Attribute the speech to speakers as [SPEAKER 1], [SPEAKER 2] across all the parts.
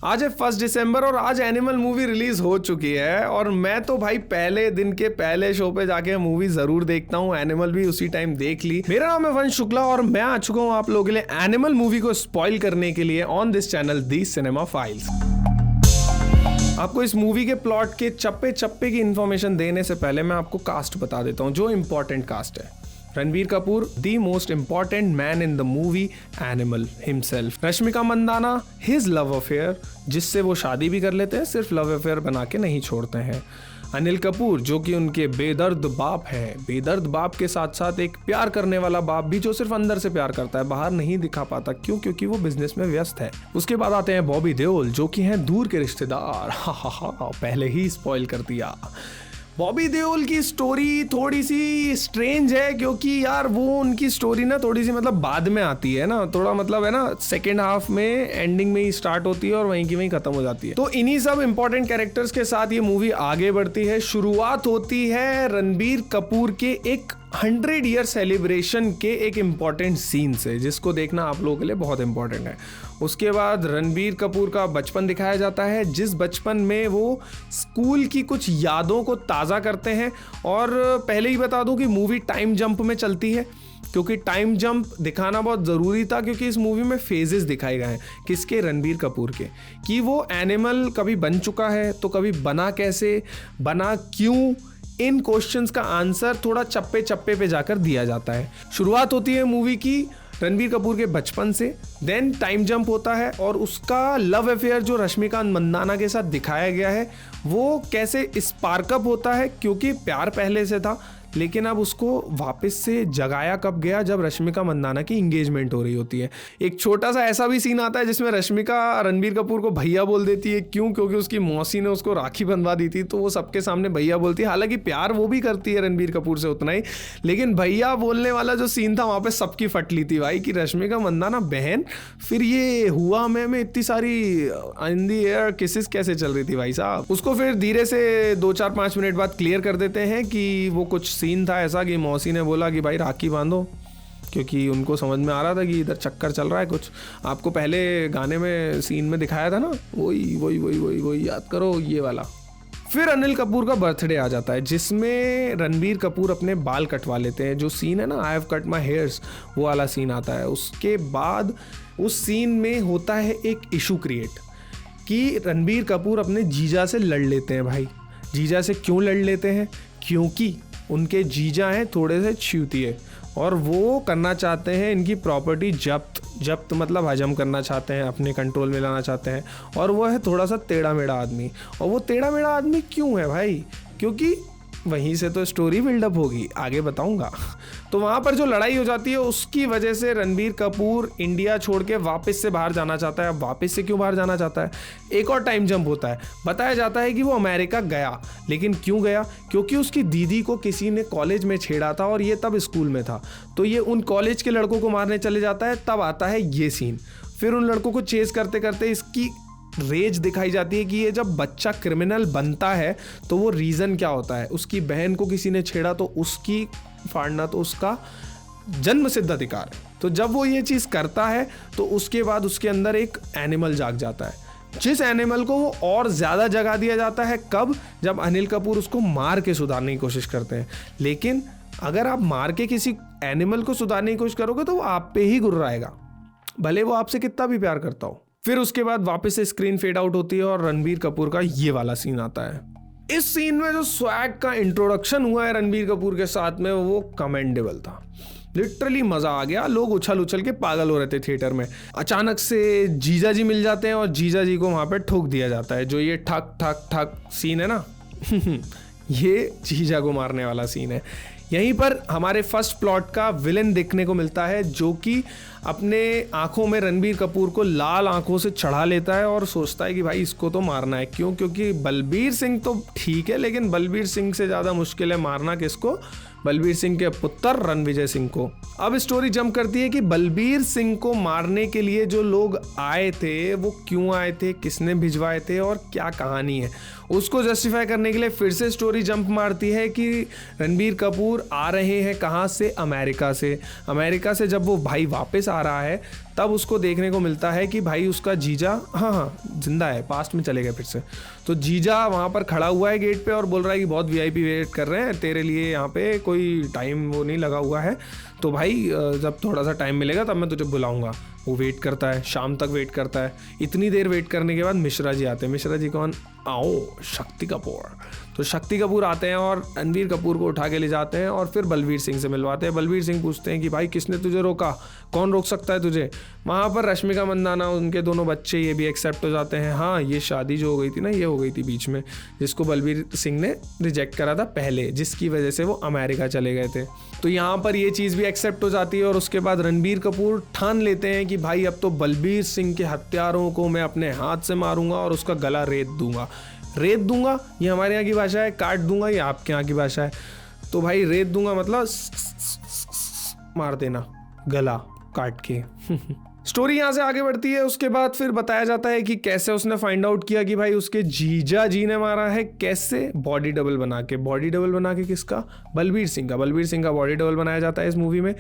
[SPEAKER 1] आज है 1 दिसंबर और आज एनिमल मूवी रिलीज हो चुकी है और मैं तो भाई पहले दिन के पहले शो पे जाके मूवी जरूर देखता हूँ। एनिमल भी उसी टाइम देख ली। मेरा नाम है वंश शुक्ला और मैं आ चुका हूँ आप लोगों के लिए एनिमल मूवी को स्पॉइल करने के लिए on this channel the cinema files. आपको इस मूवी के प्लॉट के चप्पे चप्पे की इंफॉर्मेशन देने से पहले मैं आपको कास्ट बता देता हूँ, जो इंपॉर्टेंट कास्ट है। Ranbir Kapoor, the most important man in the movie Animal himself. Rashmika Mandanna, his love affair, जिससे वो शादी भी कर लेते हैं, सिर्फ लव अफेयर बना के नहीं छोड़ते हैं। अनिल कपूर, जो कि उनके बेदर्द बाप हैं। बेदर्द बाप के साथ साथ एक प्यार करने वाला बाप भी, जो सिर्फ अंदर से प्यार करता है, बाहर नहीं दिखा पाता। क्यों? क्योंकि वो बिजनेस में व्यस्त है। उसके बाद आते हैं बॉबी देओल, जो कि हैं दूर के रिश्तेदार। हा, पहले ही स्पॉइल कर दिया। बॉबी देओल की स्टोरी थोड़ी सी स्ट्रेंज है, क्योंकि यार वो उनकी स्टोरी ना थोड़ी सी मतलब बाद में आती है ना, थोड़ा मतलब है ना सेकेंड हाफ में, एंडिंग में ही स्टार्ट होती है और वहीं की वहीं खत्म हो जाती है। तो इन्हीं सब इंपॉर्टेंट कैरेक्टर्स के साथ ये मूवी आगे बढ़ती है। शुरुआत होती है रणबीर कपूर के एक 100 ईयर सेलिब्रेशन के एक इम्पॉर्टेंट सीन से, जिसको देखना आप लोगों के लिए बहुत इंपॉर्टेंट है। उसके बाद रणबीर कपूर का बचपन दिखाया जाता है, जिस बचपन में वो स्कूल की कुछ यादों को ताज़ा करते हैं। और पहले ही बता दूं कि मूवी टाइम जंप में चलती है, क्योंकि टाइम जंप दिखाना बहुत ज़रूरी था, क्योंकि इस मूवी में फेजेस दिखाए गए हैं। किसके? रणबीर कपूर के, कि वो एनिमल कभी बन चुका है तो कभी बना कैसे, बना क्यों, इन क्वेश्चंस का आंसर थोड़ा चप्पे चप्पे पे जाकर दिया जाता है। शुरुआत होती है मूवी की रणबीर कपूर के बचपन से, देन टाइम जंप होता है और उसका लव अफेयर जो रश्मिका मंदाना के साथ दिखाया गया है, वो कैसे स्पार्कअप होता है, क्योंकि प्यार पहले से था, लेकिन अब उसको वापस से जगाया कब गया, जब रश्मिका मंदाना की इंगेजमेंट हो रही होती है। एक छोटा सा ऐसा भी सीन आता है जिसमें रश्मिका रणबीर कपूर को भैया बोल देती है। क्यों? क्योंकि उसकी मौसी ने उसको राखी बंधवा दी थी, तो वो सबके सामने भैया बोलती है। हालांकि प्यार वो भी करती है रणबीर कपूर से उतना ही, लेकिन भैया बोलने वाला जो सीन था वहाँ पे सबकी फट ली थी भाई, कि रश्मिका मंदाना बहन, फिर ये हुआ में इतनी सारी इन दी एयर किसेस कैसे चल रही थी भाई साहब। उसको फिर धीरे से 2-4-5 मिनट बाद क्लियर कर देते हैं कि वो कुछ सीन था ऐसा कि मौसी ने बोला कि भाई राखी बांधो, क्योंकि उनको समझ में आ रहा था कि इधर चक्कर चल रहा है कुछ। आपको पहले गाने में सीन में दिखाया था ना, वही याद करो, ये वाला। फिर अनिल कपूर का बर्थडे आ जाता है, जिसमें रणबीर कपूर अपने बाल कटवा लेते हैं। जो सीन है ना, I have cut my hairs, वो वाला सीन आता है। उसके बाद उस सीन में होता है एक इशू क्रिएट, कि रणबीर कपूर अपने जीजा से लड़ लेते हैं। भाई जीजा से क्यों लड़ लेते हैं? क्योंकि उनके जीजा हैं थोड़े से छूतिए और वो करना चाहते हैं इनकी प्रॉपर्टी जब्त मतलब हजम करना चाहते हैं, अपने कंट्रोल में लाना चाहते हैं। और वो है थोड़ा सा टेढ़ा मेढ़ा आदमी। और वो टेढ़ा मेढ़ा आदमी क्यों है भाई? क्योंकि वहीं से तो स्टोरी बिल्डअप होगी, आगे बताऊंगा। तो वहाँ पर जो लड़ाई हो जाती है, उसकी वजह से रणबीर कपूर इंडिया छोड़ के वापस से बाहर जाना चाहता है। अब वापस से क्यों बाहर जाना चाहता है? एक और टाइम जंप होता है। बताया जाता है कि वो अमेरिका गया, लेकिन क्यों गया? क्योंकि उसकी दीदी को किसी ने कॉलेज में छेड़ा था और ये तब स्कूल में था, तो ये उन कॉलेज के लड़कों को मारने चले जाता है। तब आता है ये सीन। फिर उन लड़कों को चेस करते करते इसकी रेज दिखाई जाती है कि ये जब बच्चा क्रिमिनल बनता है तो वो रीज़न क्या होता है। उसकी बहन को किसी ने छेड़ा तो उसकी फाड़ना तो उसका जन्म सिद्ध अधिकार है। तो जब वो ये चीज़ करता है तो उसके बाद उसके अंदर एक एनिमल जाग जाता है, जिस एनिमल को वो और ज़्यादा जगा दिया जाता है। कब? जब अनिल कपूर उसको मार के सुधारने की कोशिश करते हैं। लेकिन अगर आप मार के किसी एनिमल को सुधारने की कोशिश करोगे तो वो आप पे ही गुर्राएगा, भले वो आपसे कितना भी प्यार करता हो। फिर उसके बाद वापस से स्क्रीन फेड आउट होती है और रणबीर कपूर का ये वाला सीन आता है। इस सीन में जो स्वैग का इंट्रोडक्शन हुआ है रणबीर कपूर के साथ में, वो कमेंडेबल था। लिटरली मजा आ गया। लोग उछल के पागल हो रहे थे थिएटर में। अचानक से जीजा जी मिल जाते हैं और जीजा जी को वहां पे ठोक दिया जाता है। जो ये ठक ठक ठक सीन है ना ये जीजा को मारने वाला सीन है। यहीं पर हमारे फर्स्ट प्लॉट का विलेन देखने को मिलता है, जो कि अपने आंखों में रणबीर कपूर को लाल आंखों से चढ़ा लेता है और सोचता है कि भाई इसको तो मारना है। क्यों? क्योंकि बलबीर सिंह तो ठीक है, लेकिन बलबीर सिंह से ज़्यादा मुश्किल है मारना किसको? बलबीर सिंह के पुत्र रणविजय सिंह को। अब स्टोरी जंप करती है कि बलबीर सिंह को मारने के लिए जो लोग आए थे वो क्यों आए थे, किसने भिजवाए थे और क्या कहानी है, उसको जस्टिफाई करने के लिए फिर से स्टोरी जंप मारती है कि रणबीर कपूर आ रहे हैं कहाँ से? अमेरिका से। अमेरिका से जब वो भाई वापस आ रहा है तब उसको देखने को मिलता है कि भाई उसका जीजा हाँ जिंदा है, पास्ट में चले गए फिर से। तो जीजा वहाँ पर खड़ा हुआ है गेट पे और बोल रहा है कि बहुत वीआईपी वेट कर रहे हैं तेरे लिए, यहाँ पे कोई टाइम वो नहीं लगा हुआ है, तो भाई जब थोड़ा सा टाइम मिलेगा तब मैं तुझे बुलाऊंगा। वो वेट करता है, शाम तक वेट करता है। इतनी देर वेट करने के बाद मिश्रा जी आते हैं। मिश्रा जी कौन? आओ शक्ति कपूर। तो शक्ति कपूर आते हैं और रणबीर कपूर को उठा के ले जाते हैं और फिर बलवीर सिंह से मिलवाते हैं। बलवीर सिंह पूछते हैं कि भाई किसने तुझे रोका, कौन रोक सकता है तुझे। वहाँ पर रश्मिका मंदाना, उनके दोनों बच्चे, ये भी एक्सेप्ट हो जाते हैं। हाँ, ये शादी जो हो गई थी ना, ये हो गई थी बीच में, जिसको बलवीर सिंह ने रिजेक्ट करा था पहले, जिसकी वजह से वो अमेरिका चले गए थे। तो यहाँ पर ये चीज़ भी एक्सेप्ट हो जाती है और उसके बाद रणबीर कपूर ठान लेते हैं कि भाई अब तो बलबीर सिंह के हत्यारों को मैं अपने हाथ से मारूंगा और उसका गला रेत दूंगा। रेत दूंगा ये हमारे यहाँ की भाषा है, काट दूंगा ये आपके यहाँ की भाषा है। तो भाई रेत दूंगा मतलब मार देना, गला काट के। स्टोरी यहाँ से आगे बढ़ती है। उसके बाद फिर बताया जाता है कि कैसे उसने फाइंड आउट किया कि भाई उसके जीजा जी ने मारा है। कैसे? बॉडी डबल बना के। बॉडी डबल बना के किसका? बलबीर सिंह का। बलबीर सिंह का बॉडी डबल बनाया जाता है इस मूवी में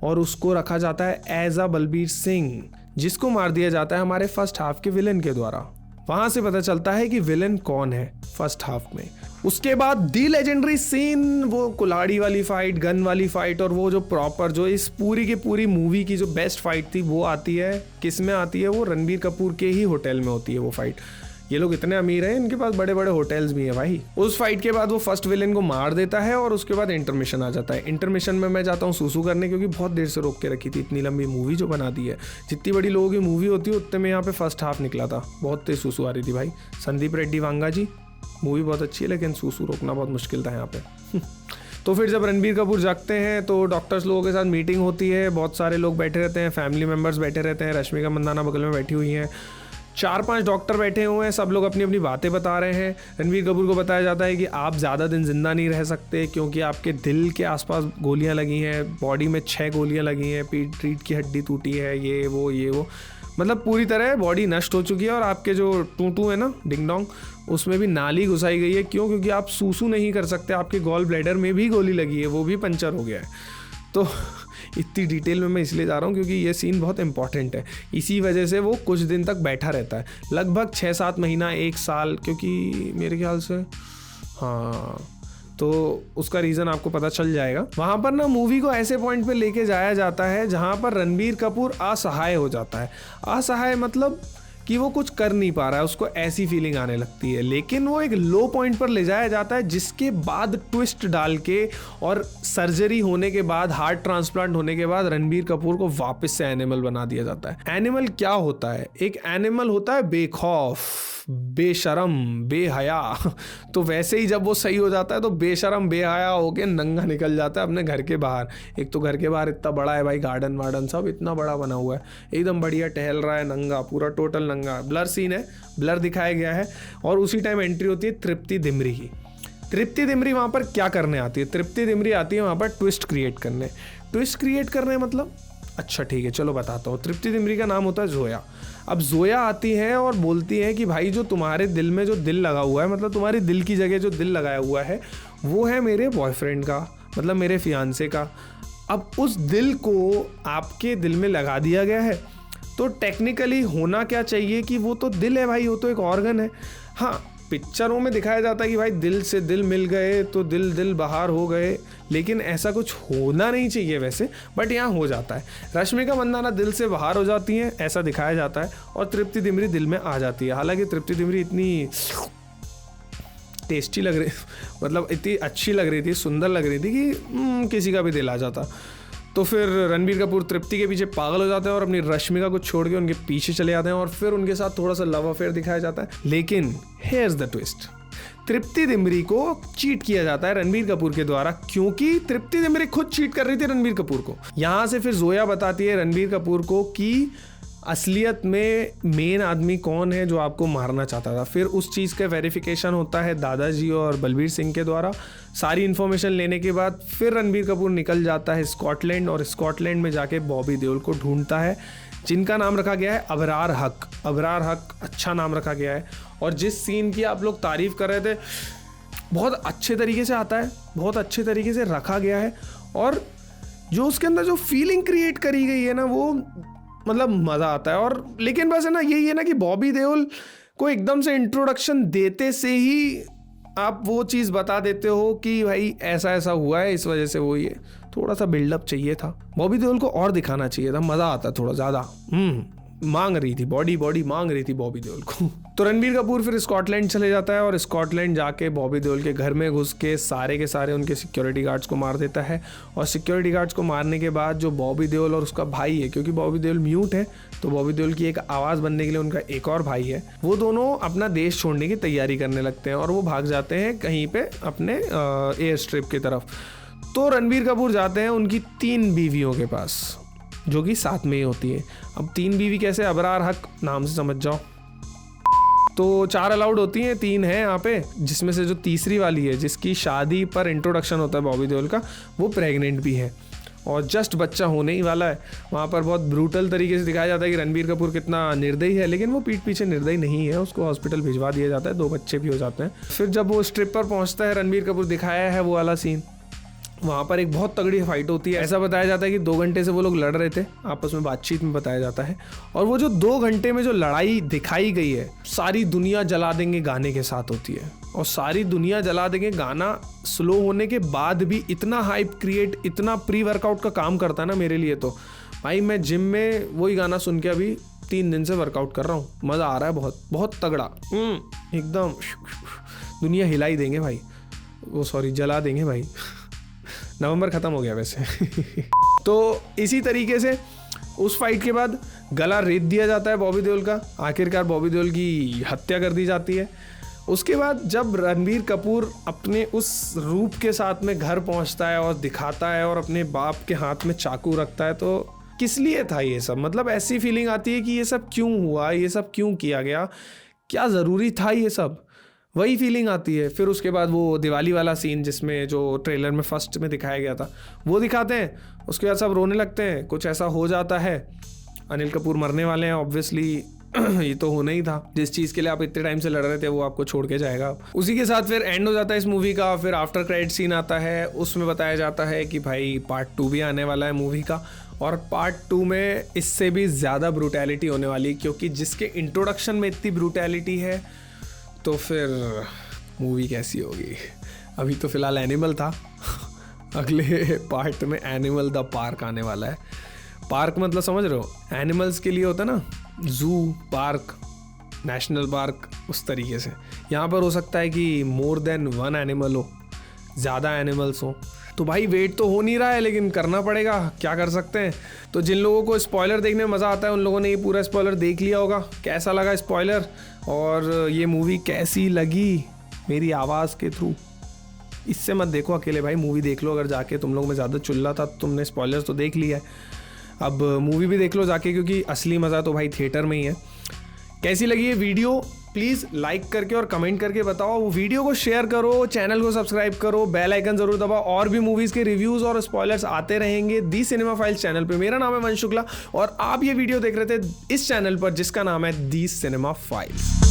[SPEAKER 1] और उसको रखा जाता है एज अ बलबीर सिंह, जिसको मार दिया जाता है हमारे फर्स्ट हाफ के विलन के द्वारा। वहां से पता चलता है कि विलन कौन है फर्स्ट हाफ में। उसके बाद दी लेजेंडरी सीन, वो कुल्हाड़ी वाली फाइट, गन वाली फाइट, और वो जो प्रॉपर जो इस पूरी की पूरी मूवी की जो बेस्ट फाइट थी वो आती है। किस में आती है? वो रणबीर कपूर के ही होटल में होती है वो फाइट। ये लोग इतने अमीर हैं, इनके पास बड़े बड़े होटल्स भी हैं भाई। उस फाइट के बाद वो फर्स्ट विलेन को मार देता है और उसके बाद इंटरमिशन आ जाता है। इंटरमिशन में मैं जाता हूँ सूसू करने, क्योंकि बहुत देर से रोक के रखी थी, इतनी लंबी मूवी जो बना दी है। जितनी बड़ी लोगों की मूवी होती है उतने में यहाँ पे फर्स्ट हाफ निकला था, बहुत तेज सूसू आ रही थी भाई। संदीप रेड्डी वांगा जी, मूवी बहुत अच्छी है लेकिन सूसू रोकना बहुत मुश्किल था यहाँ पे। तो फिर जब रणबीर कपूर जागते हैं तो डॉक्टर्स लोगों के साथ मीटिंग होती है, बहुत सारे लोग बैठे रहते हैं, फैमिली मेम्बर्स बैठे रहते हैं, रश्मिका मंदाना बगल में बैठी हुई हैं, 4-5 डॉक्टर बैठे हुए हैं, सब लोग अपनी अपनी बातें बता रहे हैं। रणबीर कपूर को बताया जाता है कि आप ज़्यादा दिन जिंदा नहीं रह सकते क्योंकि आपके दिल के आसपास गोलियां लगी हैं, बॉडी में 6 गोलियां लगी हैं, रीढ़ की हड्डी टूटी है, ये वो मतलब पूरी तरह बॉडी नष्ट हो चुकी है। और आपके जो टूटू है ना, डिंग डोंग, उसमें भी नाली घुसाई गई है। क्यों? क्योंकि आप सूसू नहीं कर सकते, आपके गॉल ब्लैडर में भी गोली लगी है, वो भी पंचर हो गया है। तो इतनी डिटेल में मैं इसलिए जा रहा हूँ क्योंकि ये सीन बहुत इंपॉर्टेंट है। इसी वजह से वो कुछ दिन तक बैठा रहता है, लगभग 6-7 महीना, 1 साल, क्योंकि मेरे ख्याल से हाँ, तो उसका रीज़न आपको पता चल जाएगा। वहाँ पर ना मूवी को ऐसे पॉइंट पे लेके जाया जाता है जहाँ पर रणबीर कपूर असहाय हो जाता है। असहाय मतलब कि वो कुछ कर नहीं पा रहा है, उसको ऐसी फीलिंग आने लगती है। लेकिन वो एक लो पॉइंट पर ले जाया जाता है, जिसके बाद ट्विस्ट डाल के और सर्जरी होने के बाद, हार्ट ट्रांसप्लांट होने के बाद रणबीर कपूर को वापस से एनिमल बना दिया जाता है। एनिमल क्या होता है? एक एनिमल होता है बेखौफ, बेशरम, बेहया। तो वैसे ही जब वो सही हो जाता है तो बेशरम बेहया होके नंगा निकल जाता है अपने घर के बाहर। एक तो घर के बाहर इतना बड़ा है भाई, गार्डन वार्डन सब इतना बड़ा बना हुआ है, एकदम बढ़िया टहल रहा है नंगा, पूरा टोटल नंगा। ब्लर सीन है, ब्लर दिखाया गया है। और उसी टाइम एंट्री होती है तृप्ति दिमरी की। तृप्ति दिमरी वहाँ पर क्या करने आती है? तृप्ति दिमरी आती है वहाँ पर ट्विस्ट क्रिएट करने। ट्विस्ट क्रिएट करने मतलब, अच्छा ठीक है चलो बताता हूँ। तृप्ति दिमरी का नाम होता है जोया। अब जोया आती है और बोलती है कि भाई जो तुम्हारे दिल में जो दिल लगा हुआ है, मतलब तुम्हारी दिल की जगह जो दिल लगाया हुआ है, वो है मेरे बॉयफ्रेंड का, मतलब मेरे फियांसे का। अब उस दिल को आपके दिल में लगा दिया गया है, तो टेक्निकली होना क्या चाहिए कि वो तो दिल है भाई, वो तो एक ऑर्गन है। हाँ, पिक्चरों में दिखाया जाता है कि भाई दिल से दिल मिल गए तो दिल बाहर हो गए, लेकिन ऐसा कुछ होना नहीं चाहिए वैसे, बट यहाँ हो जाता है। रश्मिका मंदाना दिल से बाहर हो जाती हैं, ऐसा दिखाया जाता है, और तृप्ति दिमरी दिल में आ जाती है। हालांकि तृप्ति दिमरी इतनी टेस्टी लग रही, मतलब इतनी अच्छी लग रही थी, सुंदर लग रही थी कि किसी का भी दिल आ जाता। तो फिर रणबीर कपूर तृप्ति के पीछे पागल हो जाते हैं और अपनी रश्मिका को छोड़ के उनके पीछे चले जाते हैं और फिर उनके साथ थोड़ा सा लव अफेयर दिखाया जाता है। लेकिन हियर्स द ट्विस्ट, तृप्ति दिमरी को चीट किया जाता है रणबीर कपूर के द्वारा, क्योंकि तृप्ति दिमरी खुद चीट कर रही थी रणबीर कपूर को। यहाँ से फिर जोया बताती है रणबीर कपूर को कि असलियत में मेन आदमी कौन है जो आपको मारना चाहता था। फिर उस चीज़ का वेरिफिकेशन होता है दादाजी और बलबीर सिंह के द्वारा। सारी इन्फॉर्मेशन लेने के बाद फिर रणबीर कपूर निकल जाता है स्कॉटलैंड, और स्कॉटलैंड में जाके बॉबी देओल को ढूंढता है, जिनका नाम रखा गया है अबरार हक। अबरार हक अच्छा नाम रखा गया है। और जिस सीन की आप लोग तारीफ़ कर रहे थे, बहुत अच्छे तरीके से आता है, बहुत अच्छे तरीके से रखा गया है, और जो उसके अंदर जो फीलिंग क्रिएट करी गई है ना, वो मतलब मज़ा आता है। और लेकिन बस है ना, यही है ना कि बॉबी देओल को एकदम से इंट्रोडक्शन देते से ही आप वो चीज़ बता देते हो कि भाई ऐसा ऐसा हुआ है, इस वजह से वो ये थोड़ा सा बिल्डअप चाहिए था। बॉबी देओल को और दिखाना चाहिए था, मज़ा आता थोड़ा ज़्यादा। मांग रही थी बॉडी मांग रही थी बॉबी देओल को। तो रणबीर कपूर फिर स्कॉटलैंड चले जाता है और स्कॉटलैंड जाके बॉबी देओल के घर में घुस के सारे उनके सिक्योरिटी गार्ड्स को मार देता है। और सिक्योरिटी गार्ड्स को मारने के बाद जो बॉबी देओल और उसका भाई है, क्योंकि बॉबी देओल म्यूट है तो बॉबी देओल की एक आवाज़ बनने के लिए उनका एक और भाई है, वो दोनों अपना देश छोड़ने की तैयारी करने लगते हैं और वो भाग जाते हैं कहीं पे अपने एयर स्ट्रिप की तरफ। तो रणबीर कपूर जाते हैं उनकी 3 बीवियों के पास, जो कि साथ में ही होती है। अब 3 बीवी कैसे, अबरार हक नाम से समझ जाओ। तो 4 अलाउड होती हैं, 3 हैं यहाँ पे, जिसमें से जो तीसरी वाली है जिसकी शादी पर इंट्रोडक्शन होता है बॉबी देओल का, वो प्रेग्नेंट भी है और जस्ट बच्चा होने ही वाला है। वहाँ पर बहुत ब्रूटल तरीके से दिखाया जाता है कि रणबीर कपूर कितना निर्दयी है, लेकिन वो पीठ पीछे निर्दयी नहीं है, उसको हॉस्पिटल भिजवा दिया जाता है, 2 बच्चे भी हो जाते हैं। फिर जब वो स्ट्रिप पर पहुँचता है, रणबीर कपूर दिखाया है वो वाला सीन, वहाँ पर एक बहुत तगड़ी फाइट होती है। ऐसा बताया जाता है कि 2 घंटे से वो लोग लड़ रहे थे, आपस में बातचीत में बताया जाता है। और वो जो 2 घंटे में जो लड़ाई दिखाई गई है, सारी दुनिया जला देंगे गाने के साथ होती है। और सारी दुनिया जला देंगे गाना स्लो होने के बाद भी इतना हाइप क्रिएट, इतना प्री वर्कआउट का काम करता है ना मेरे लिए। तो भाई मैं जिम में वही गाना सुन के अभी 3 दिन से वर्कआउट कर रहा हूँ, मज़ा आ रहा है बहुत बहुत तगड़ा। एकदम दुनिया हिलाई देंगे भाई, वो सॉरी जला देंगे भाई। नवंबर ख़त्म हो गया वैसे। तो इसी तरीके से उस फाइट के बाद गला रेत दिया जाता है बॉबी देओल का, आखिरकार बॉबी देओल की हत्या कर दी जाती है। उसके बाद जब रणबीर कपूर अपने उस रूप के साथ में घर पहुंचता है और दिखाता है और अपने बाप के हाथ में चाकू रखता है, तो किस लिए था ये सब, मतलब ऐसी फीलिंग आती है कि ये सब क्यों हुआ, ये सब क्यों किया गया, क्या ज़रूरी था ये सब, वही फीलिंग आती है। फिर उसके बाद वो दिवाली वाला सीन जिसमें जो ट्रेलर में फर्स्ट में दिखाया गया था वो दिखाते हैं, उसके बाद सब रोने लगते हैं, कुछ ऐसा हो जाता है, अनिल कपूर मरने वाले हैं ऑब्वियसली। ये तो होना ही था, जिस चीज़ के लिए आप इतने टाइम से लड़ रहे थे वो आपको छोड़ के जाएगा। उसी के साथ फिर एंड हो जाता है इस मूवी का। फिर आफ्टर क्रेडिट सीन आता है, उसमें बताया जाता है कि भाई पार्ट 2 भी आने वाला है मूवी का, और पार्ट 2 में इससे भी ज़्यादा ब्रूटैलिटी होने वाली, क्योंकि जिसके इंट्रोडक्शन में इतनी ब्रूटैलिटी है तो फिर मूवी कैसी होगी। अभी तो फिलहाल एनिमल था, अगले पार्ट में एनिमल द पार्क आने वाला है। पार्क मतलब समझ रहे हो, एनिमल्स के लिए होता है ना, जू, पार्क, नेशनल पार्क, उस तरीके से यहाँ पर हो सकता है कि मोर देन 1 एनिमल हो, ज़्यादा एनिमल्स हो। तो भाई वेट तो हो नहीं रहा है, लेकिन करना पड़ेगा, क्या कर सकते हैं। तो जिन लोगों को स्पॉइलर देखने में मज़ा आता है उन लोगों ने ये पूरा स्पॉइलर देख लिया होगा। कैसा लगा स्पॉइलर, और ये मूवी कैसी लगी मेरी आवाज़ के थ्रू, इससे मत देखो अकेले भाई, मूवी देख लो। अगर जाके तुम लोग में ज़्यादा चुल्ला था, तुमने स्पॉइलर्स तो देख लिया है, अब मूवी भी देख लो जाके, क्योंकि असली मज़ा तो भाई थिएटर में ही है। कैसी लगी ये वीडियो प्लीज़ लाइक करके और कमेंट करके बताओ। वो वीडियो को शेयर करो, चैनल को सब्सक्राइब करो, बेल आइकन जरूर दबाओ। और भी मूवीज़ के रिव्यूज़ और स्पॉयलर्स आते रहेंगे दी सिनेमा फाइल्स चैनल पे। मेरा नाम है वंश शुक्ला और आप ये वीडियो देख रहे थे इस चैनल पर जिसका नाम है दी सिनेमा फाइल्स।